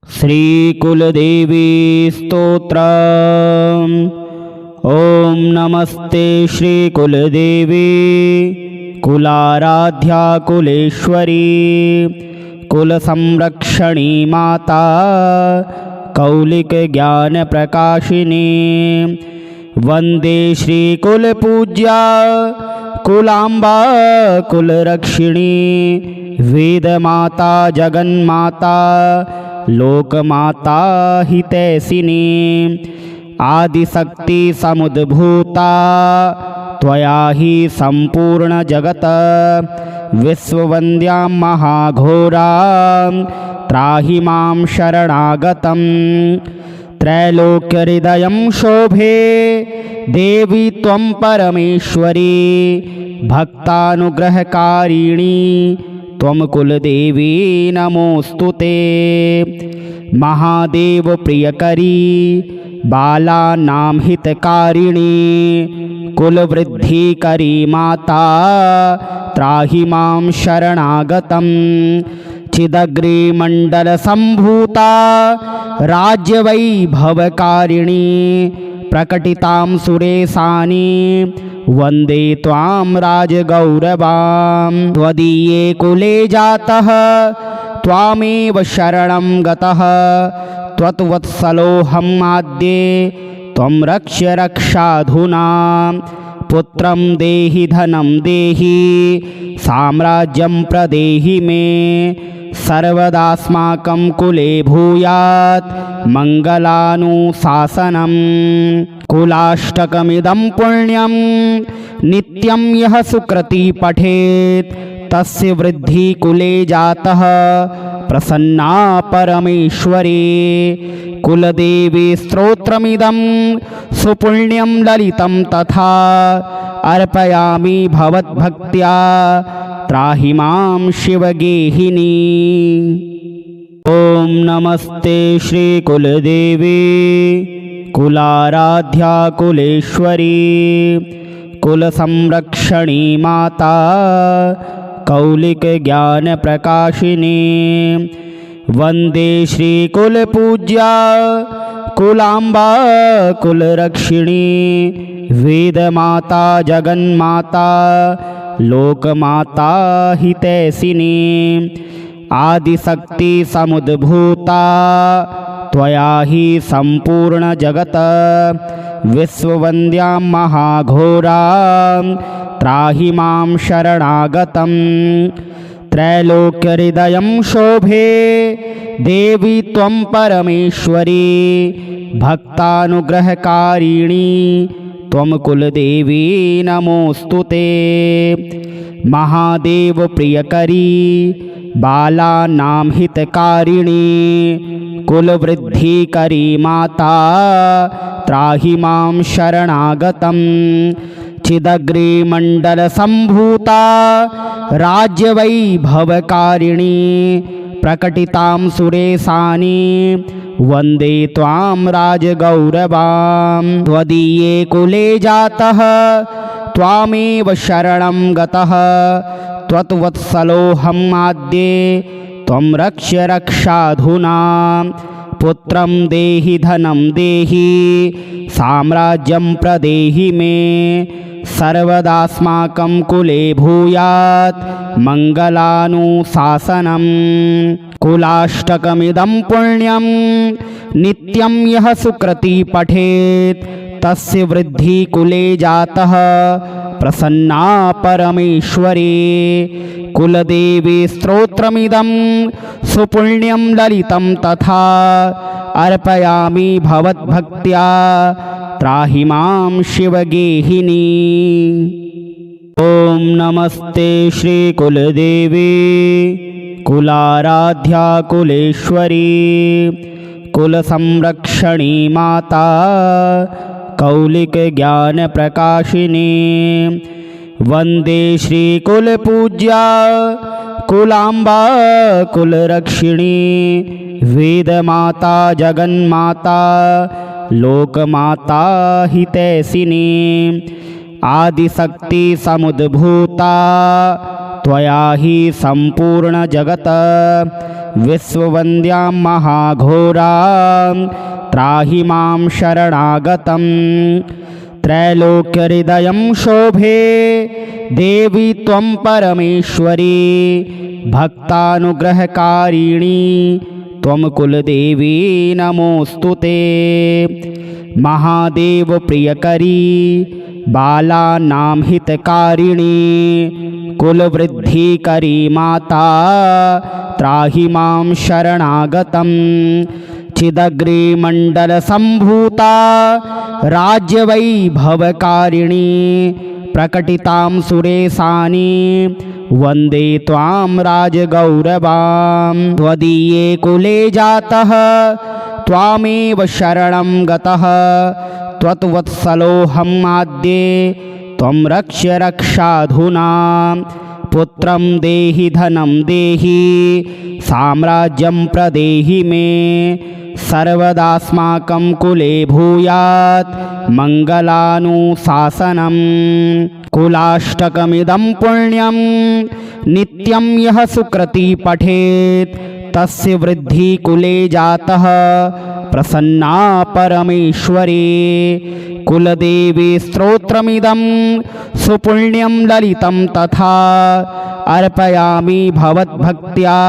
श्रीकुलदेवी स्तोत्र। ओम नमस्ते श्रीकुलदेवी कुलाराध्या कुलेश्वरी कुलसंरक्षणी माता कौलिक ज्ञान प्रकाशिनी। वंदे श्रीकुलपूज्या कुलांबा कुलरक्षिणी वेदमाता जगन्माता लोकमाता हितैषिणी। आदिशक्ति समुद्भूता त्वया हि संपूर्ण जगत। विश्ववन्द्यां महाघोरां त्राहि मां शरणागतं। त्रैलोक्यहृदयं शोभे देवी त्वं परमेश्वरी भक्तानुग्रहकारिणी त्वं कुलदेवी नमोस्तुते। महादेव प्रियकरी बालानां हितकारिणी कुलवृद्धिकरी माता त्राहि मां शरणागतं। चिदग्निमण्डल संभूता राज्यवैभवकारिणी प्रकटितां सुरेशानी वन्दे त्वां राजगौरवां। त्वदीये कुले जातः त्वामेव शरणं गतः। त्वत्वत्सलोऽहम् आद्ये त्वं रक्ष्य रक्षाधुना। पुत्रं देहि धनं देहि साम्राज्यं प्रदेहि मे। सर्वदास्माकं कुले भूयात् मङ्गलानुशासनम्। कुलाष्टकमिदं पुण्यं नित्यं यः सुकृती पठेत् तस्य वृद्धि कुले जातः प्रसन्ना परमेश्वरी। कुलदेवी स्तोत्रमिदं सुपुण्यं ललितं तथा अर्पयामि भवद्भक्त्या त्राहि मां शिवगेहिनी। ओम नमस्ते श्रीकुलदेवी कुलाराध्या कुलेश्वरी कुलसंरक्षणी माता कौलिक ज्ञान प्रकाशिनी। वंदे श्रीकुलपूज्या कुलांबा कुलरक्षिणी वेदमाता जगन्माता लोकमाता हितैषिणी। आदिशक्ति समुद्भूता त्वया हि संपूर्ण जगत। विश्ववन्द्यां महाघोरां त्राहि मां शरणागतं। त्रैलोक्यहृदयं शोभे देवी त्वं परमेश्वरी भक्तानुग्रहकारिणी त्वं कुलदेवी नमोस्तुते। महादेव प्रियकरी बालानां हितकारिणी कुलवृद्धिकरी माता त्राहि मां शरणागतं। चिदग्निमण्डल संभूता राज्यवैभवकारिणी प्रकटितां सुरेशानी वन्दे त्वां राजगौरवां। त्वदीये कुले जातः त्वामेव शरणं गतः। त्वत्वत्सलोऽहम् आद्ये त्वं रक्ष्य रक्षाधुना। पुत्रं देहि धनं देहि साम्राज्यं प्रदेहि मे। सर्वदास्माकं कुले भूयात् मङ्गलानुशासनम्। कुलाष्टकमिदं पुण्यं नित्यं यः सुकृती पठेत् तस्य वृद्धि कुले जातः प्रसन्ना परमेश्वरी। कुलदेवी स्तोत्रमिदं सुपुण्यं ललितं तथा अर्पयामि भवद्भक्त्या त्राहि मां शिवगेहिनी। ओम नमस्ते श्रीकुलदेवी कुलाराध्या कुलेश्वरी कुलसंरक्षणी माता कौलिक ज्ञान प्रकाशिनी। वंदे श्रीकुलपूज्या कुलांबा कुलरक्षिणी वेदमाता जगन्माता लोकमाता हितैषिणी। आदिशक्ति समुद्भूता त्वया हि संपूर्ण जगत। विश्ववन्द्यां महाघोरां त्राहि मां शरणागतं त्रैलोक्यहृदयं शोभे देवी त्वं परमेश्वरी भक्तानुग्रहकारिणी त्वं कुलदेवी नमोऽस्तुते। महादेव प्रियकरी बालानां हितकारिणी कुलवृद्धिकरी माता त्राहि मां शरणागतं चिदग्रिमण्डलसम्भूता राज्यवैभवकारिणी प्रकटितां सुरेशानि वन्दे त्वां राजगौरवां। त्वदीये कुले जातः त्वामेव शरणं गतः त्वत्वत्सलोऽहम् आद्ये त्वं रक्ष्य रक्षाधुना। पुत्रं देहि धनं देहि साम्राज्यं प्रदेहि मे सर्वदास्माकं कुले भूयात् मङ्गलानुशासनम्। कुलाष्टकमिदं पुण्यं नित्यं यः सुकृती पठेत् तस्य वृद्धि कुले जातः प्रसन्ना परमेश्वरी। कुलदेवी स्तोत्रमिदं सुपुण्यं ललितं तथा अर्पयामि भवद्भक्त्या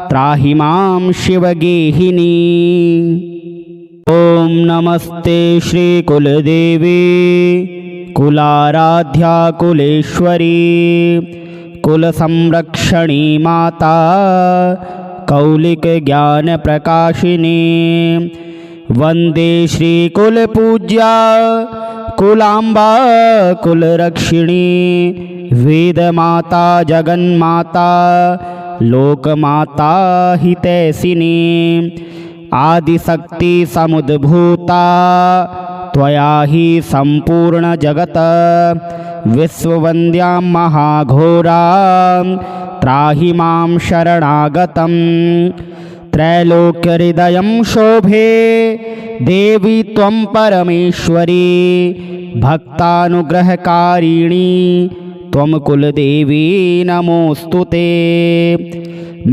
त्राहि मां शिवगेहिनी। ॐ नमस्ते श्रीकुलदेवी कुलाराध्या कुलेश्वरी कुलसंरक्षणी माता कौलिकज्ञानप्रकाशिनी। वन्दे श्रीकुलपूज्या कुलाम्बा कुलरक्षिणी वेदमाता जगन्माता लोकमाता हितैषिणी। आदिशक्ति समुद्भूता त्वया हि सम्पूर्णजगत् विश्ववन्द्यां महाघोरां त्राहि मां शरणागतं त्रैलोक्यहृदयं शोभे देवी त्वं परमेश्वरी भक्तानुग्रहकारिणी त्वं कुलदेवी नमोऽस्तुते।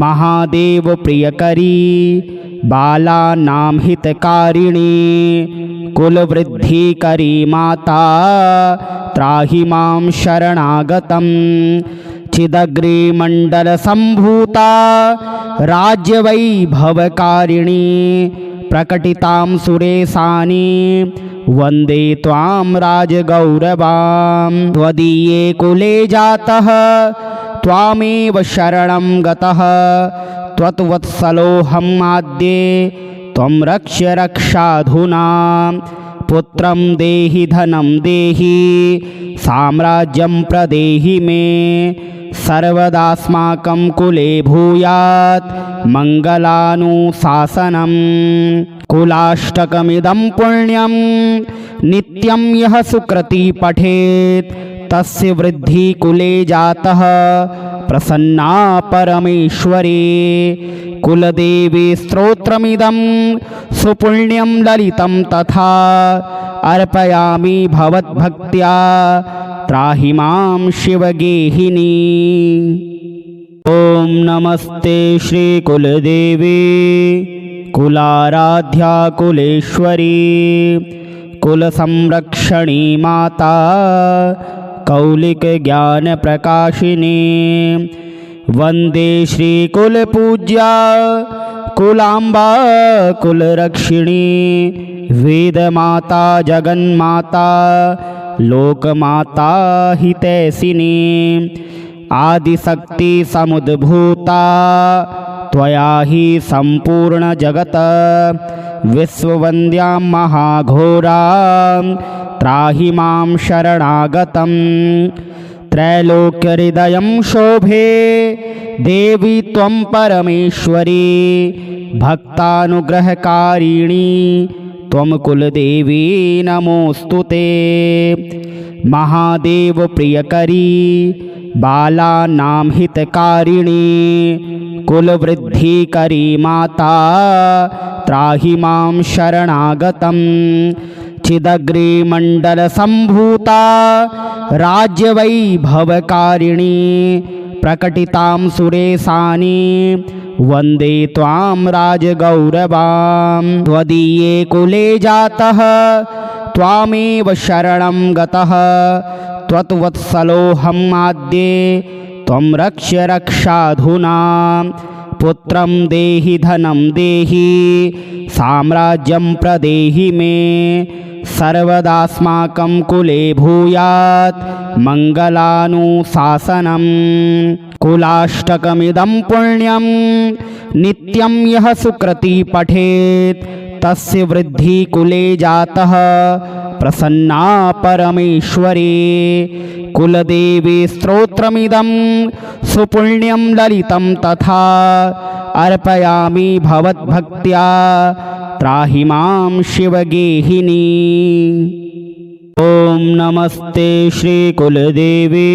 महादेव प्रियकरी बालानां हितकारिणी कुलवृद्धिकरी माता त्राहि मां शरणागतं चिदग्रिमण्डलसम्भूता राज्यवैभवकारिणी प्रकटितां सुरेशानि वन्दे त्वां राजगौरवां। त्वदीये कुले जातः त्वामेव शरणं गतः त्वत्वत्सलोऽहम् आद्ये त्वं रक्ष्य रक्षाधुना। पुत्रं देहि धनं देहि साम्राज्यं प्रदेहि मे सर्वदास्माकं कुले भूयात् मङ्गलानुशासनम्। कुलाष्टकमिदं पुण्यं नित्यं यः सुकृती पठेत् तस्य वृद्धि कुले जातः प्रसन्ना परमेश्वरी। कुलदेवी स्तोत्रमिदं सुपुण्यं ललितं तथा अर्पयामि भवद्भक्त्या त्राहि मां शिवगेहिनी। ॐ नमस्ते श्रीकुलदेवी कुलाराध्या कुलेश्वरी कुलसंरक्षणी माता कौलिकज्ञानप्रकाशिनी। वन्दे श्रीकुलपूज्या कुलाम्बा कुलरक्षिणी वेदमाता जगन्माता लोकमाता हितैषिणी। आदिशक्ति समुद्भूता त्वया हि सम्पूर्णजगत् विश्ववन्द्यां महाघोरां त्राहि मां शरणागतं त्रैलोक्यहृदयं शोभे देवी त्वं परमेश्वरी भक्तानुग्रहकारिणी त्वं कुलदेवी नमोऽस्तुते। महादेव प्रियकरी बालानां हितकारिणी कुलवृद्धिकरी माता त्राहि मां शरणागतं चिदग्रिमण्डलसम्भूता राज्यवैभवकारिणी प्रकटितां सुरेशानि वन्दे त्वां राजगौरवां। त्वदीये कुले जातः त्वामेव शरणं गतः त्वत्वत्सलोऽहम् आद्ये त्वं रक्ष्य रक्षाधुना। पुत्रं देहि धनं देहि साम्राज्यं प्रदेहि मे सर्वदास्माकं कुले भूयात् मङ्गलानुशासनम्। कुलाष्टकमिदं पुण्यं नित्यं यः सुकृती पठेत् तस्य वृद्धि कुले जातः प्रसन्ना परमेश्वरी। कुलदेवी स्तोत्रमिदं सुपुण्यं ललितं तथा अर्पयामि भवद्भक्त्या त्राहि मां शिवगेहिनी। ॐ नमस्ते श्रीकुलदेवी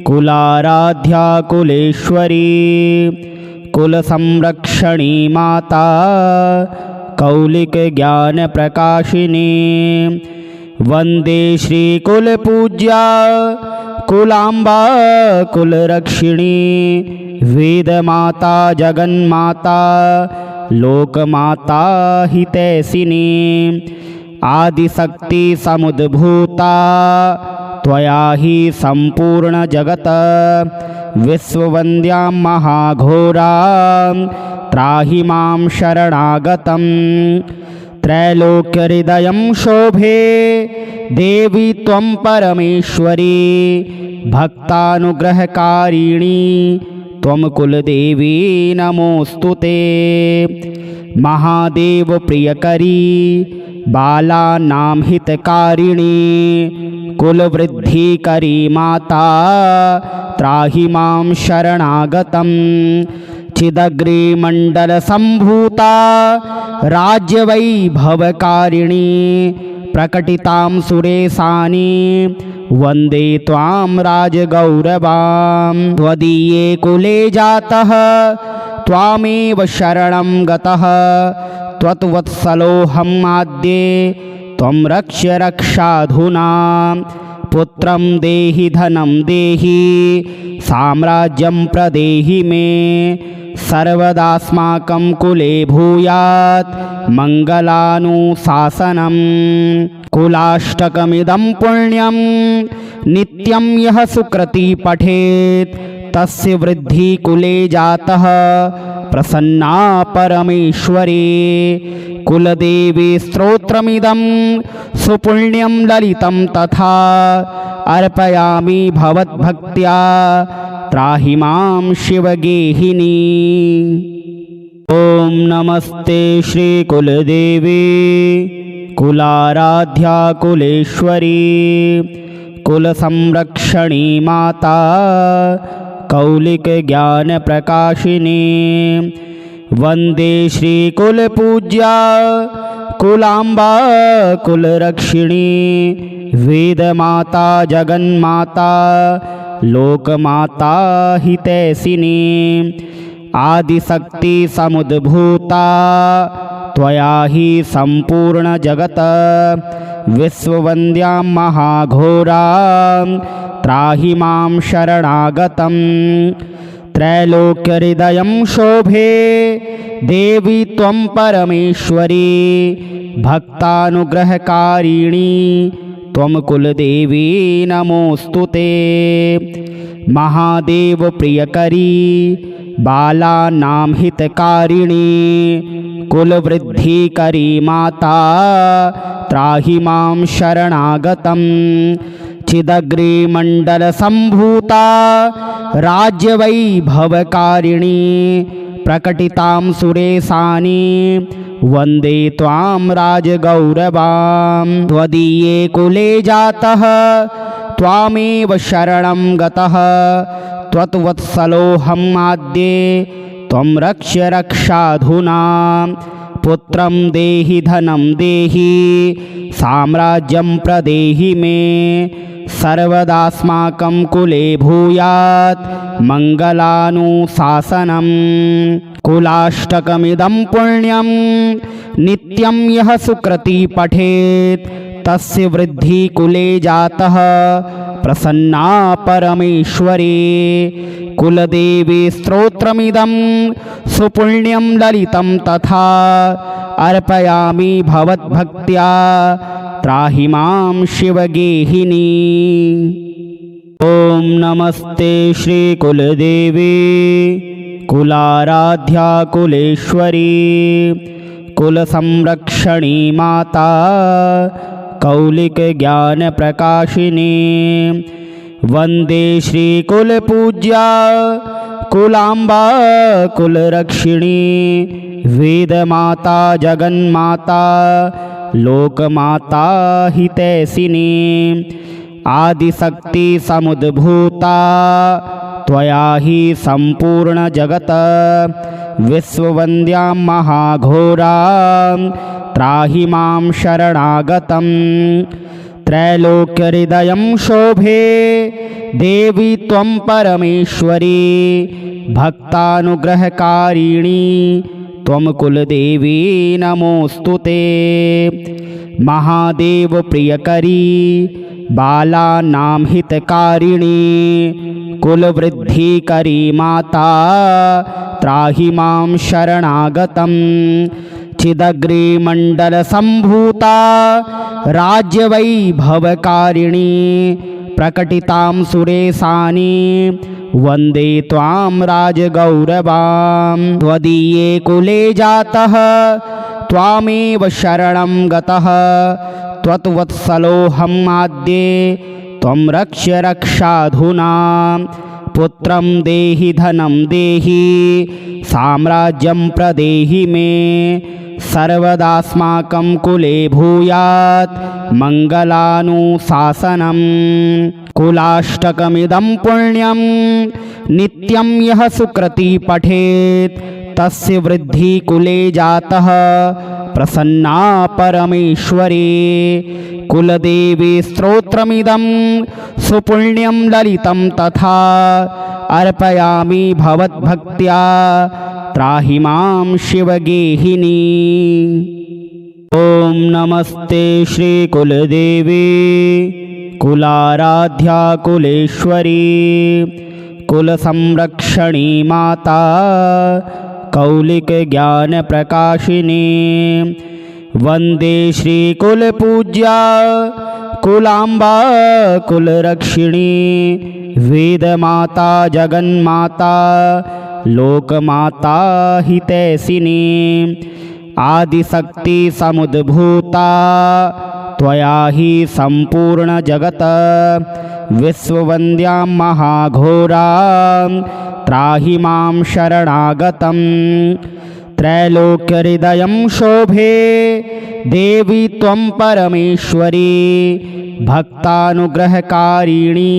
कुलाराध्या कुलेश्वरी कुलसंरक्षणी माता कौलिकज्ञानप्रकाशिनी। वन्दे श्रीकुलपूज्या कुलाम्बा कुलरक्षिणी वेदमाता जगन्माता लोकमाता हितैषिणी। आदिशक्ति समुद्भूता त्वया हि सम्पूर्ण जगत विश्ववन्द्यां महाघोरां त्राहि मां शरणागतं। त्रैलोक्यहृदयं शोभे देवी त्वं परमेश्वरी भक्तानुग्रहकारिणी त्वं कुलदेवी नमोऽस्तु ते। महादेव प्रियकरी बालानां हितकारिणी कुलवृद्धिकरी माता त्राहि मां शरणागतं। चिदग्रिमण्डलसम्भूता राज्यवैभवकारिणी प्रकटितां सुरेशानि वन्दे त्वां राजगौरवां। त्वदीये कुले जातः त्वामेव शरणं गतः त्वत्वत्सलोऽहम् आद्ये त्वं रक्ष्य रक्षाधुना। पुत्रं देहि धनं देहि साम्राज्यं प्रदेहि मे सर्वदास्माकं कुले भूयात् मङ्गलानुशासनम्। कुलाष्टकमिदं पुण्यं नित्यं यः सुकृती पठेत् तस्य वृद्धि कुले जातः प्रसन्ना परमेश्वरी। कुलदेवी स्तोत्रमिदं सुपुण्यं ललितं तथा अर्पयामि भवद्भक्त्या त्राहि मां शिवगेहिनी। ॐ नमस्ते श्रीकुलदेवी कुलाराध्या कुलेश्वरी कुलसंरक्षणी माता कौलिकज्ञानप्रकाशिनी। वन्दे श्रीकुलपूज्या कुलाम्बा कुलरक्षिणी वेदमाता जगन्माता लोकमाता हितैषिणी। आदिशक्ति समुद्भूता त्वया हि सम्पूर्ण जगत विश्ववन्द्यां महाघोरां त्राहि मां शरणागतं। त्रैलोक्यहृदयं शोभे देवी त्वं परमेश्वरी भक्तानुग्रहकारिणी त्वं कुलदेवी नमोऽस्तु ते। महादेव प्रियकरी बालानां हितकारिणी कुलवृद्धिकरी माता त्राहि मां शरणागतं। चिदग्रिमण्डलसम्भूता राज्यवैभवकारिणी प्रकटितां सुरेशानि वन्दे त्वां राजगौरवां। त्वदीये कुले जातः त्वामेव शरणं गतः त्वत्वत्सलोऽहम् आद्ये त्वं रक्ष्य रक्षाधुना। पुत्रं देहि धनं देहि साम्राज्यं प्रदेहि मे सर्वदास्माकं कुले भूयात् मङ्गलानुशासनम्। कुलाष्टकमिदं पुण्यं नित्यं यः सुकृती पठेत् तस्य वृद्धि कुले जातः प्रसन्ना परमेश्वरी कुलदेवी स्तोत्रमिदं सुपुण्यं ललितं तथा अर्पयामि भवद्भक्त्या त्राहि मां शिवगेहिनी। ॐ नमस्ते श्रीकुलदेवी कुलाराध्या कुलेश्वरी कुलसंरक्षणी माता कौलिकज्ञानप्रकाशिनी वन्दे श्रीकुलपूज्या कुलाम्बा कुलरक्षिणी वेदमाता जगन्माता लोकमाता हितैषिणी आदिशक्ति समुद्भूता त्वया हि सम्पूर्णजगत् विश्ववन्द्यां महाघोरां त्राहि मां शरणागतं त्रैलोक्यहृदयं शोभे देवी त्वं परमेश्वरी भक्तानुग्रहकारिणी त्वं कुलदेवी नमोऽस्तुते। महादेव प्रियकरी बालानां हितकारिणी कुलवृद्धिकरी माता त्राहि मां शरणागतं चिदग्रिमण्डलसम्भूता राज्यवैभवकारिणी प्रकटितां सुरेशानी वन्दे त्वां राजगौरवां त्वदीये कुले जातः त्वामेव शरणं गतः त्वत्वत्सलोऽहम् आद्ये त्वं रक्ष्य रक्षाधुना पुत्रं देहि धनं देहि साम्राज्यं प्रदेहि मे सर्वदास्माकं कुले भूयात् मङ्गलानुशासनम् कुलाष्टकमिदं पुण्यं नित्यं यः सुकृती पठेत् तस्य वृद्धि कुले जातः प्रसन्ना परमेश्वरी कुलदेवी स्तोत्रमिदं सुपुण्यं ललितं तथा अर्पयामि भवद्भक्त्या त्राहि मां शिवगेहिनी। ॐ नमस्ते श्रीकुलदेवी कुलाराध्या कुलेश्वरी कुलसंरक्षणी माता कौलिकज्ञानप्रकाशिनी वन्दे श्रीकुलपूज्या कुलाम्बा कुलरक्षिणी वेदमाता जगन्माता लोकमाता हितैषिणी आदिशक्ति समुद्भूता त्वया हि सम्पूर्णजगत् विश्ववन्द्यां महाघोरां त्राहि मां शरणागतं त्रैलोक्यहृदयं शोभे देवी त्वं परमेश्वरी भक्तानुग्रहकारिणी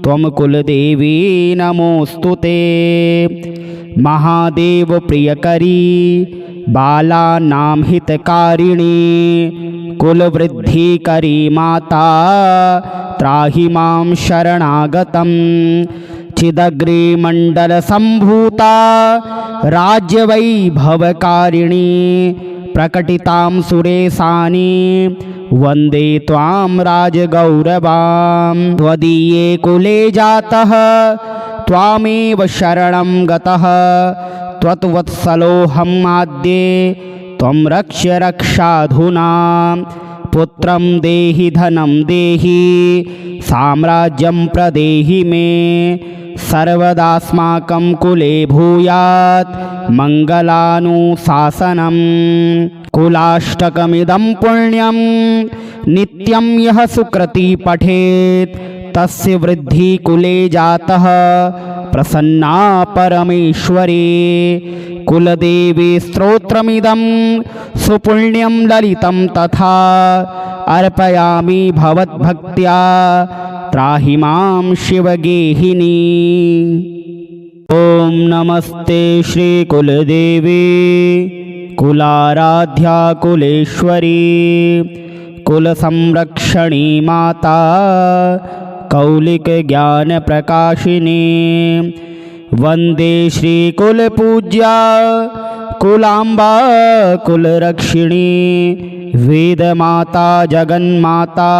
त्वं कुलदेवी नमोऽस्तुते। महादेव प्रियकरी बालानां हितकारिणी कुलवृद्धिकरी माता त्राहि मां शरणागतं चिदग्रिमण्डलसम्भूता राज्यवैभवकारिणी प्रकटितां सुरेशानी वन्दे त्वां राजगौरवां त्वदीये कुले जातः त्वामेव शरणं गतः त्वत्वत्सलोऽहम् आद्ये त्वं रक्ष्य रक्षाधुना पुत्रं देहि धनं देहि साम्राज्यं प्रदेहि मे सर्वदास्माकं कुले भूयात् मङ्गलानुशासनम् कुलाष्टकमिदं पुण्यं नित्यं यः सुकृती पठेत् तस्य वृद्धि कुले जातः प्रसन्ना परमेश्वरी कुलदेवी स्तोत्रमिदं सुपुण्यं ललितं तथा अर्पयामि भवद्भक्त्या त्राहि मां शिवगेहिनी। ॐ नमस्ते श्रीकुलदेवी कुलाराध्या कुलेश्वरी कुलसंरक्षणी माता कौलिकज्ञानप्रकाशिनी वन्दे श्रीकुलपूज्या कुलाम्बा कुलरक्षिणी वेदमाता जगन्माता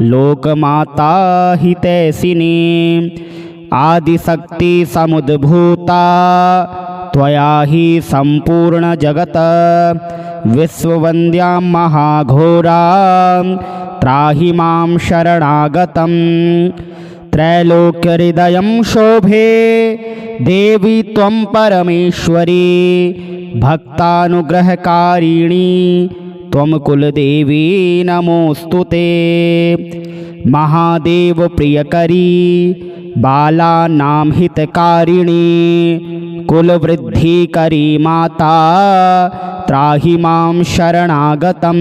लोकमाता हितैषिणी आदिशक्ति समुद्भूता त्वया हि सम्पूर्ण जगत् विश्ववन्द्यां महाघोरां त्राहि मां शरणागतं त्रैलोक्यहृदयं शोभे देवी त्वं परमेश्वरी भक्तानुग्रहकारिणी त्वं कुलदेवी नमोऽस्तुते महादेव प्रियकरी बालानां हितकारिणी कुलवृद्धिकरी माता त्राहि मां शरणागतं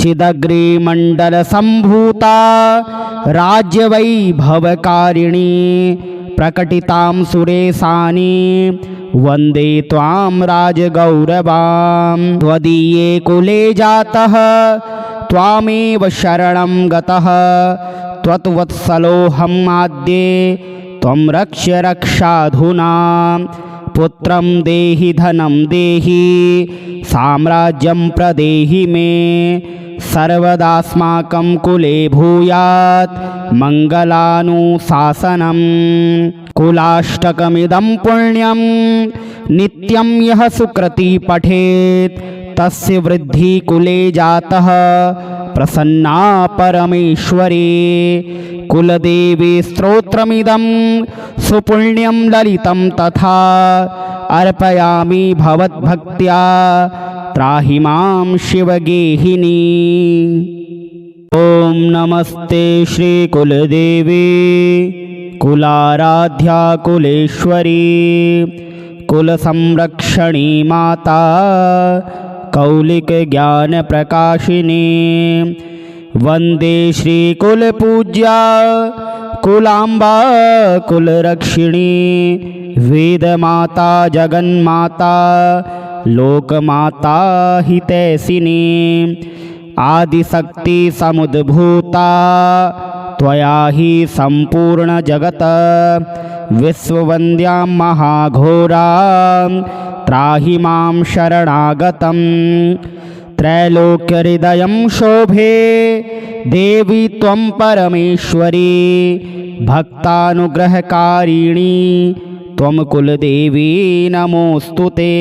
चिदग्रिमण्डलसम्भूता राज्यवैभवकारिणी प्रकटितां सुरेशानि वन्दे त्वां राजगौरवां त्वदीये कुले जातः त्वामेव शरणं गतः त्वत्वत्सलोऽहम् आद्ये त्वं रक्ष्य रक्षाधुना पुत्रं देहि धनं देहि साम्राज्यं प्रदेहि मे सर्वदास्माकं कुले भूयात् मङ्गलानुशासनम् कुलाष्टकमिदं पुण्यं नित्यं यः सुकृती पठेत् तस्य वृद्धि कुले जातः प्रसन्ना परमेश्वरी कुलदेवी स्तोत्रमिदं सुपुण्यं ललितं तथा अर्पयामि भवद्भक्त्या त्राहि मां शिवगेहिनी। ॐ नमस्ते श्रीकुलदेवी कुलाराध्या कुलेश्वरी कुलसंरक्षणी माता कौलिकज्ञानप्रकाशिनी वन्दे श्रीकुलपूज्या कुलाम्बा कुलरक्षिणी वेदमाता जगन्माता लोकमाता हितैषिणी आदिशक्ति समुद्भूता त्वया हि सम्पूर्ण जगत् विश्ववन्द्यां महाघोरां त्राहि मां शरणागतं त्रैलोक्यहृदयं शोभे देवी त्वं परमेश्वरी भक्तानुग्रहकारिणी त्वं कुलदेवी नमोऽस्तुते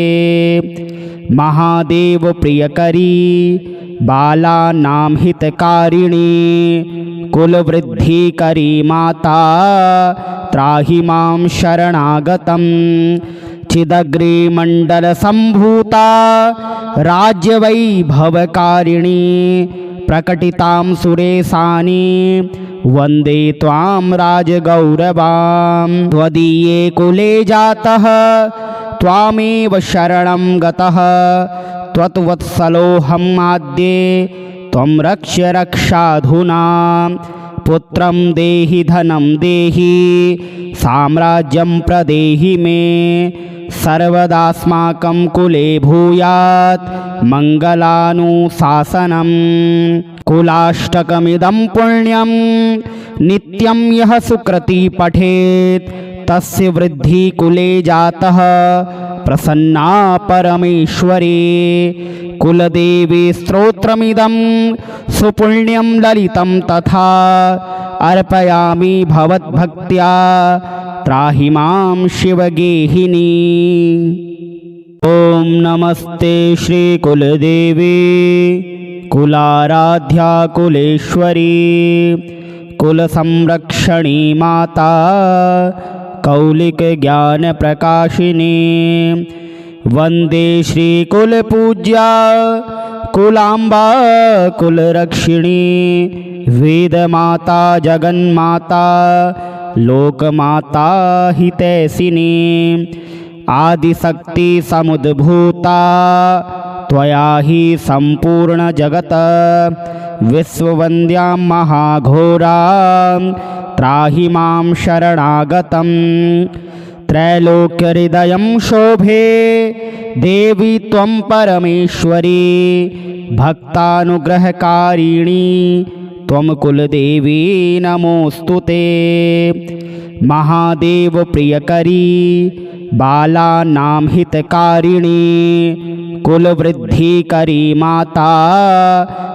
महादेव प्रियकरी बालानां हितकारिणी कुलवृद्धिकरी माता त्राहि मां शरणागतं चिदग्रिमण्डलसम्भूता राज्यवैभवकारिणी प्रकटितां सुरेशानि वन्दे त्वां राजगौरवां त्वदीये कुले जातः त्वामेव शरणं गतः त्वत्वत्सलोऽहम् आद्ये त्वं रक्ष्य रक्षाधुना पुत्रं देहि धनं देहि साम्राज्यं प्रदेहि मे सर्वदास्माकं कुले भूयात् मङ्गलानुशासनम् कुलाष्टकमिदं पुण्यं नित्यं यः सुकृती पठेत् तस्य वृद्धि कुले जातः प्रसन्ना परमेश्वरी कुलदेवी स्तोत्रमिदं सुपुण्यं ललितं तथा अर्पयामि भवद्भक्त्या त्राहि मां शिवगेहिनी। ॐ नमस्ते श्रीकुलदेवी कुलाराध्या कुलेश्वरी कुलसंरक्षणी माता कौलिकज्ञानप्रकाशिनी वन्दे श्रीकुलपूज्या कुलाम्बा कुलरक्षिणी वेदमाता जगन्माता लोकमाता हितैषिणी आदिशक्ति समुद्भूता त्वया हि सम्पूर्ण जगत् विश्ववन्द्यां महाघोरां त्राहि मां शरणागतं त्रैलोक्यहृदयं शोभे देवी त्वं परमेश्वरी भक्तानुग्रहकारिणी त्वं कुलदेवी नमोऽस्तुते महादेव प्रियकरी बालानां हितकारिणी कुलवृद्धिकरी माता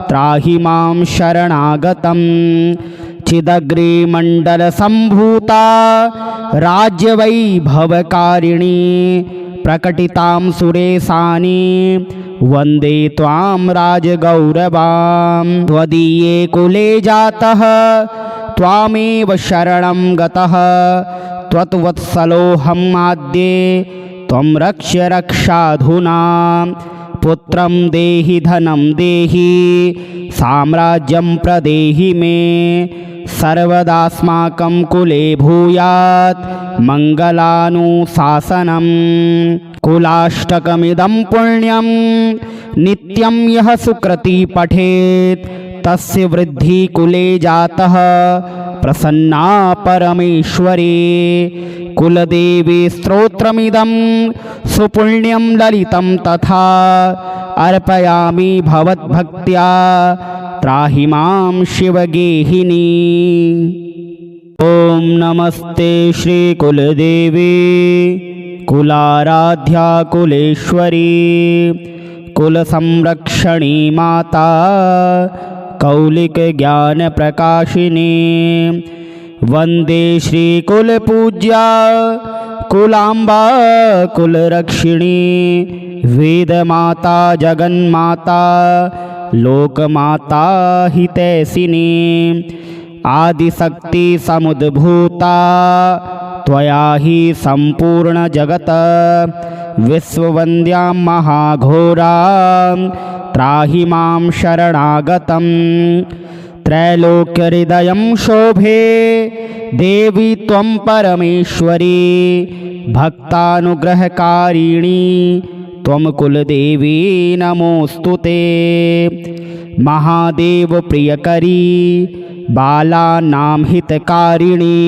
त्राहि मां शरणागतं चिदग्रिमण्डलसम्भूता राज्यवैभवकारिणी प्रकटितां सुरेशानि वन्दे त्वां राजगौरवां त्वदीये कुले जातः त्वामेव शरणं गतः त्वत्वत्सलोऽहम् आद्ये त्वं रक्ष्य रक्षाधुना पुत्रं देहि धनं देहि साम्राज्यं प्रदेहि मे सर्वदास्माकं कुले भूयात् मङ्गलानुशासनं कुलाष्टकमिदं पुण्यं नित्यं यः सुकृती पठेत् तस्य वृद्धि कुले जातः प्रसन्ना परमेश्वरी कुलदेवी स्तोत्रमिदं सुपुण्यं ललितं तथा अर्पयामि भवद्भक्त्या त्राहि मां शिवगेहिनी। ॐ नमस्ते श्रीकुलदेवी कुलाराध्या कुलेश्वरी कुलसंरक्षणी माता कौलिकज्ञानप्रकाशिनी वन्दे श्रीकुलपूज्या कुलाम्बा कुलरक्षिणी वेदमाता जगन्माता लोकमाता हितैषिणी आदिशक्ति समुद्भूता त्वया हि सम्पूर्णजगत् विश्ववन्द्यां महाघोरां त्राहि मां शरणागतं त्रैलोक्यहृदयं शोभे देवी त्वं परमेश्वरी भक्तानुग्रहकारिणी त्वं कुलदेवी नमोऽस्तु ते महादेव प्रियकरी बालानां हितकारिणी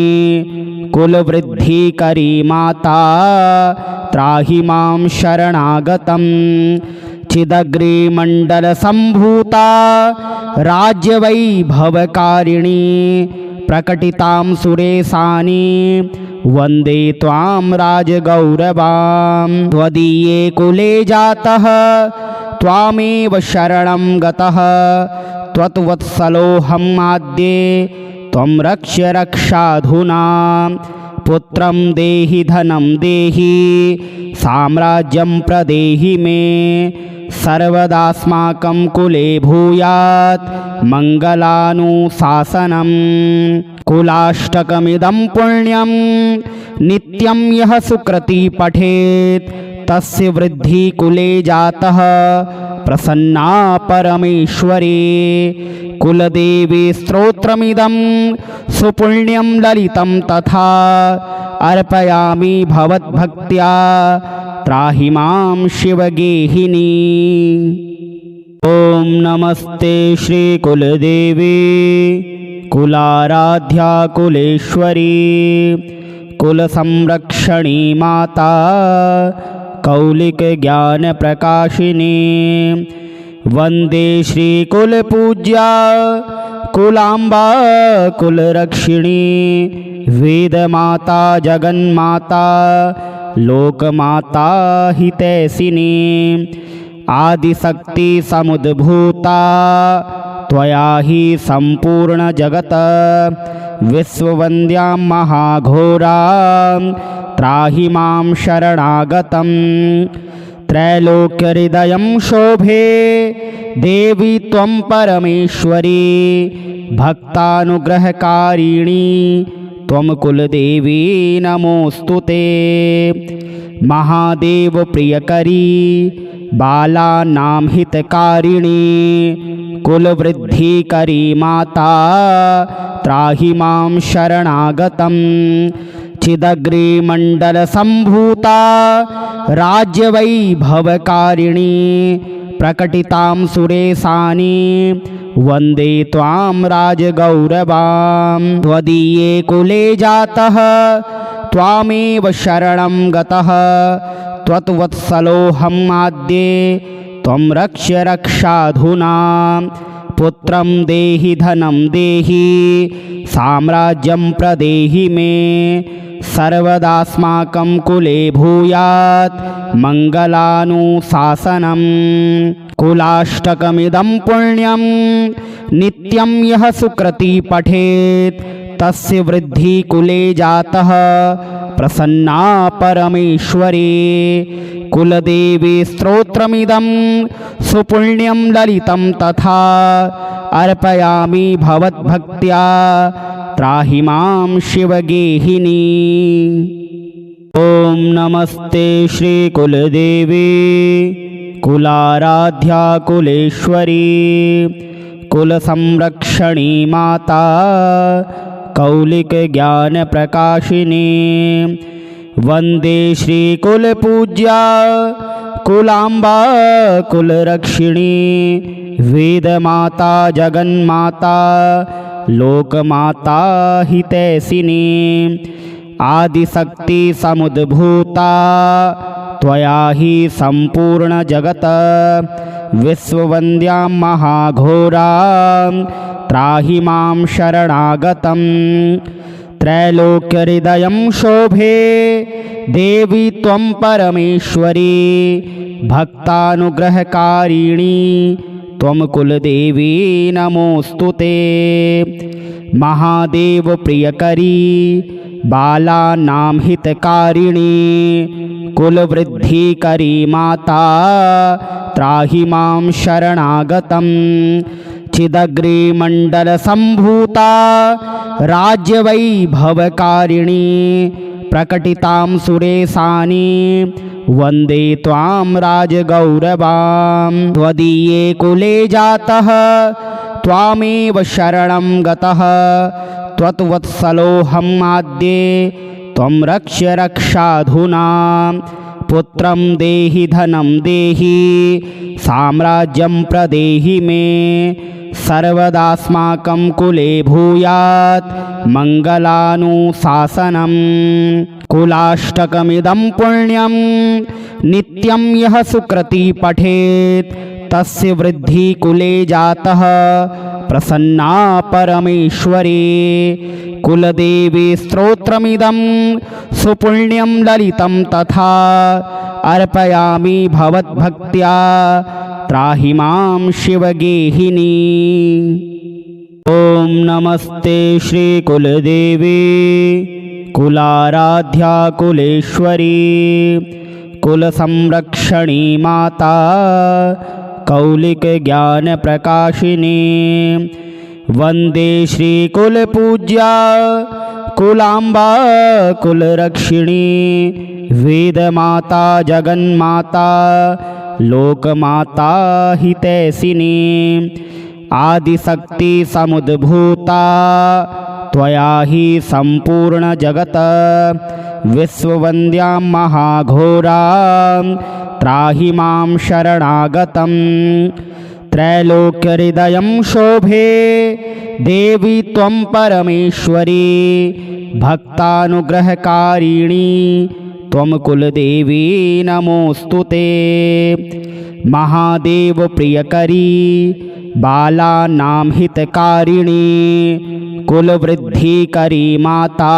कुलवृद्धिकरी माता त्राहि मां शरणागतं चिदग्रिमण्डलसम्भूता राज्यवैभवकारिणी प्रकटितां सुरेशानि वन्दे त्वां राजगौरवां त्वदीये कुले जातः त्वामेव शरणं गतः त्वत्वत्सलोऽहम् आद्ये त्वं रक्ष्य रक्षाधुना पुत्रं देहि धनं देहि साम्राज्यं प्रदेहि मे सर्वदास्माकं कुले भूयात् मङ्गलानुशासनं कुलाष्टकमिदं पुण्यं नित्यं यः सुकृती पठेत् तस्य वृद्धि कुले जातः प्रसन्ना परमेश्वरी कुलदेवी स्तोत्रमिदं सुपुण्यं ललितं तथा अर्पयामि भवद्भक्त्या त्राहि मां शिवगेहिनी। ॐ नमस्ते श्रीकुलदेवी कुलाराध्या कुलेश्वरी कुलसंरक्षणी माता कौलिकज्ञानप्रकाशिनी वन्दे श्रीकुलपूज्या कुलाम्बा कुलरक्षिणी वेदमाता जगन्माता लोकमाता हितैषिणी आदिशक्ति समुद्भूता त्वया हि सम्पूर्णजगत् विश्ववन्द्यां महाघोरां त्राहि मां शरणागतं त्रैलोक्यहृदयं शोभे देवी त्वं परमेश्वरी भक्तानुग्रहकारिणी त्वं कुलदेवी नमोऽस्तु ते महादेव प्रियकरी बालानां हितकारिणी कुलवृद्धिकरी माता त्राहि मां शरणागतं चिदग्रिमण्डलसम्भूता राज्यवैभवकारिणी प्रकटितां सुरेशानि वन्दे त्वां राजगौरवां त्वदीये कुले जातः त्वामेव शरणं गतः त्वत्वत्सलोऽहम् आद्ये त्वं रक्ष्य रक्षाधुना पुत्रं देहि धनं देहि साम्राज्यं प्रदेहि मे सर्वदास्माकं कुले भूयात् मङ्गलानुशासनम् कुलाष्टकमिदं पुण्यं नित्यं यः सुकृती पठेत् तस्य वृद्धि कुले जातः प्रसन्ना परमेश्वरी कुलदेवी स्तोत्रमिदं सुपुण्यं ललितं तथा अर्पयामि भवद्भक्त्या त्राहि मां शिवगेहिनी। ॐ नमस्ते श्रीकुलदेवी कुलाराध्या कुलेश्वरी कुलसंरक्षणी माता कौलिकज्ञानप्रकाशिनी वन्दे श्रीकुलपूज्या कुलाम्बा कुलरक्षिणी वेदमाता जगन्माता लोकमाता हितैषिणी आदिशक्ति समुद्भूता त्वया हि सम्पूर्णजगत् विश्ववन्द्यां महाघोरां त्राहि मां शरणागतं त्रैलोक्यहृदयं शोभे देवी त्वं परमेश्वरी भक्तानुग्रहकारिणी त्वं कुलदेवी नमोऽस्तुते। महादेव प्रियकरी बालानां हितकारिणी कुलवृद्धिकरी माता त्राहि मां शरणागतं चिदग्रिमण्डलसम्भूता राज्यवैभवकारिणी प्रकटितां सुरेशानि वन्दे त्वां राजगौरवां त्वदीये कुले जातः त्वामेव शरणं गतः त्वत्वत्सलोऽहम् आद्ये त्वं रक्ष्य रक्षाधुना पुत्रं देहि धनं देहि साम्राज्यं प्रदेहि मे सर्वदास्माकं कुले भूयात् मङ्गलानुशासनम् कुलाष्टकमिदं पुण्यं नित्यं यः सुकृती पठेत् तस्य वृद्धि कुले जातः प्रसन्ना परमेश्वरी कुलदेवी स्तोत्रमिदं सुपुण्यं ललितं तथा अर्पयामि भवद्भक्त्या त्राहि मां शिवगेहिनी। ॐ नमस्ते श्रीकुलदेवी कुलाराध्या कुलेश्वरी कुलसंरक्षणी माता कौलिकज्ञानप्रकाशिनी वन्दे श्रीकुलपूज्या कुलाम्बा कुलरक्षिणी वेदमाता जगन्माता लोकमाता हितैषिणी आदिशक्ति समुद्भूता त्वया हि सम्पूर्णजगत् विश्ववन्द्यां महाघोरां त्राहि मां शरणागतं त्रैलोक्यहृदयं शोभे देवी त्वं परमेश्वरी भक्तानुग्रहकारिणी त्वं कुलदेवी नमोऽस्तुते। महादेव प्रियकरी बालानां हितकारिणी कुलवृद्धिकरी माता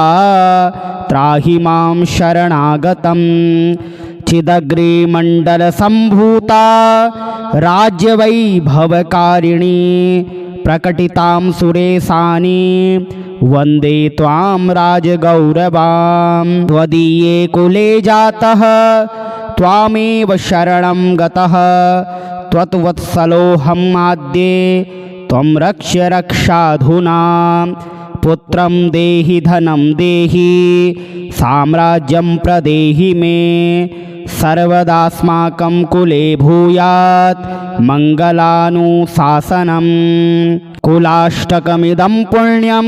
त्राहि मां शरणागतं चिदग्रिमण्डलसम्भूता राज्यवैभवकारिणी प्रकटितां सुरेशानि वन्दे त्वां राजगौरवां त्वदीये कुले जातः त्वामेव शरणं गतः त्वत्वत्सलोऽहम् आद्ये त्वं रक्ष्य रक्षाधुना पुत्रं देहि धनं देहि साम्राज्यं प्रदेहि मे सर्वदास्माकं कुले भूयात् मङ्गलानुशासनम् कुलाष्टकमिदं पुण्यं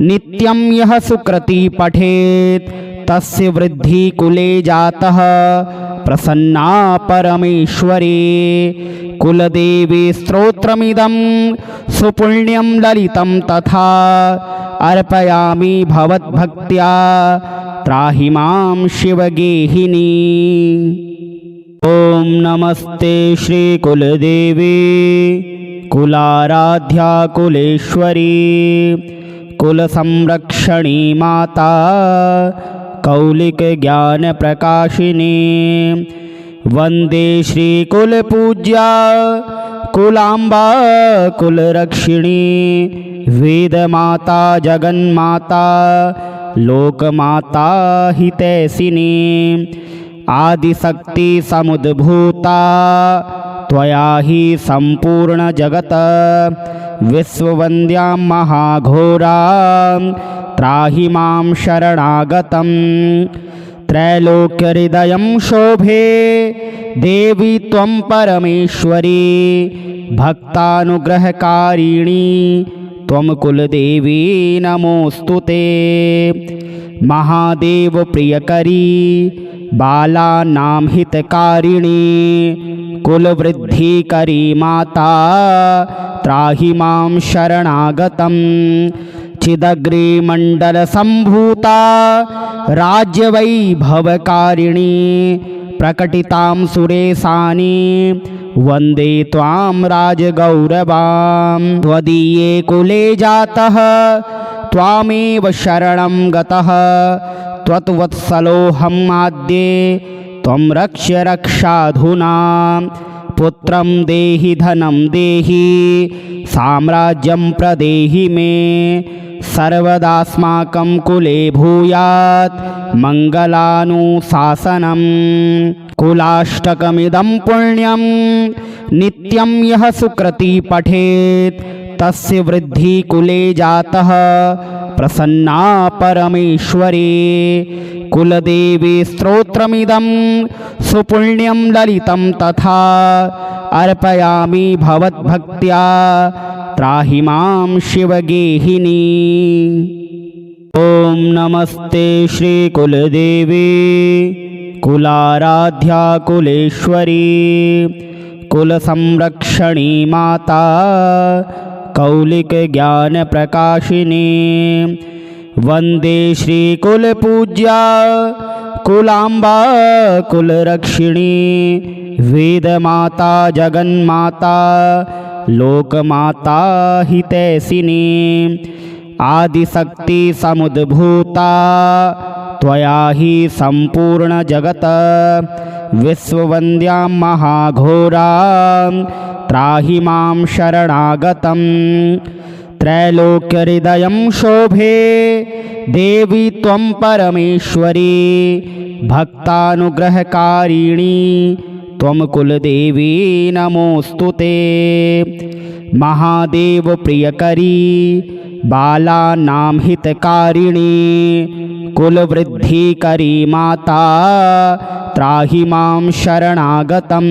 नित्यं यः सुकृती पठेत् तस्य वृद्धि कुले जातः प्रसन्ना परमेश्वरी कुलदेवी स्तोत्रमिदं सुपुण्यं ललितं तथा अर्पयामि भवद्भक्त्या त्राहि मां शिवगेहिनी। ॐ नमस्ते श्रीकुलदेवी कुलाराध्या कुलेश्वरी कुलसंरक्षणी माता कौलिकज्ञानप्रकाशिनी वन्दे श्रीकुलपूज्या कुलाम्बा कुलरक्षिणी वेदमाता जगन्माता लोकमाता हितैषिणी आदिशक्ति समुद्भूता त्वया हि सम्पूर्ण जगत् विश्ववन्द्यां महाघोरां त्राहि मां शरणागतं त्रैलोक्यहृदयं शोभे देवी त्वं परमेश्वरी भक्तानुग्रहकारिणी त्वं कुलदेवी नमोऽस्तुते महादेव प्रियकरी बालानां हितकारिणी कुलवृद्धिकरी माता त्राहि मां शरणागतं चिदग्रिमण्डलसम्भूता राज्यवैभवकारिणी प्रकटितां सुरेशानि वन्दे त्वां राजगौरवां त्वदीये कुले जातः त्वामेव शरणं गतः त्वत्वत्सलोऽहम् आद्ये त्वं रक्ष्य रक्षाधुना पुत्रं देहि धनं देहि साम्राज्यं प्रदेहि मे सर्वदास्माकं कुले भूयात् मङ्गलानुशासनं कुलाष्टकमिदं पुण्यं नित्यं यः सुकृती पठेत् तस्य वृद्धि कुले जातः प्रसन्ना परमेश्वरी कुलदेवी स्तोत्रमिदं सुपुण्यं ललितं तथा अर्पयामि भवद्भक्त्या त्राहि मां शिवगेहिनी। ॐ नमस्ते श्रीकुलदेवी कुलाराध्या कुलेश्वरी कुलसंरक्षणी माता कौलिकज्ञानप्रकाशिनी वन्दे श्रीकुलपूज्या कुलाम्बा कुलरक्षिणी वेदमाता जगन्माता लोकमाता हितैषिणी आदिशक्ति समुद्भूता त्वया हि सम्पूर्ण जगत् विश्ववन्द्यां महाघोरां त्राहि मां शरणागतं त्रैलोक्यहृदयं शोभे देवी त्वं परमेश्वरी भक्तानुग्रहकारिणी त्वं कुलदेवी नमोऽस्तुते महादेव प्रियकरी बालानां हितकारिणी कुलवृद्धिकरी माता त्राहि मां शरणागतं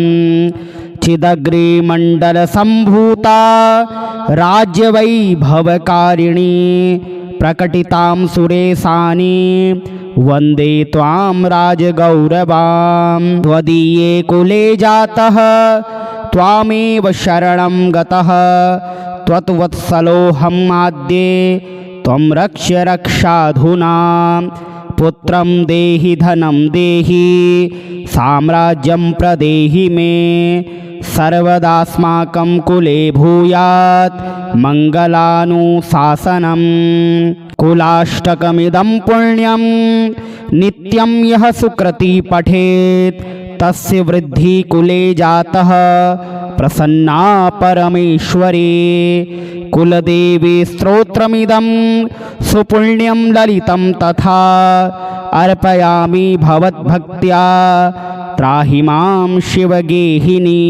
चिदग्रिमण्डलसम्भूता राज्यवैभवकारिणी प्रकटितां सुरेशानि वन्दे त्वां राजगौरवां त्वदीये कुले जातः त्वामेव शरणं गतः त्वत्वत्सलोऽहम् आद्ये त्वं रक्ष्य रक्षाधुना पुत्रं देहि धनं देहि साम्राज्यं प्रदेहि मे सर्वदास्माकं कुले भूयात् मङ्गलानुशासनं कुलाष्टकमिदं पुण्यं नित्यं यः सुकृती पठेत् तस्य वृद्धि कुले जातः प्रसन्ना परमेश्वरी कुलदेवी स्तोत्रमिदं सुपुण्यं ललितं तथा अर्पयामि भवद्भक्त्या त्राहि मां शिवगेहिनी।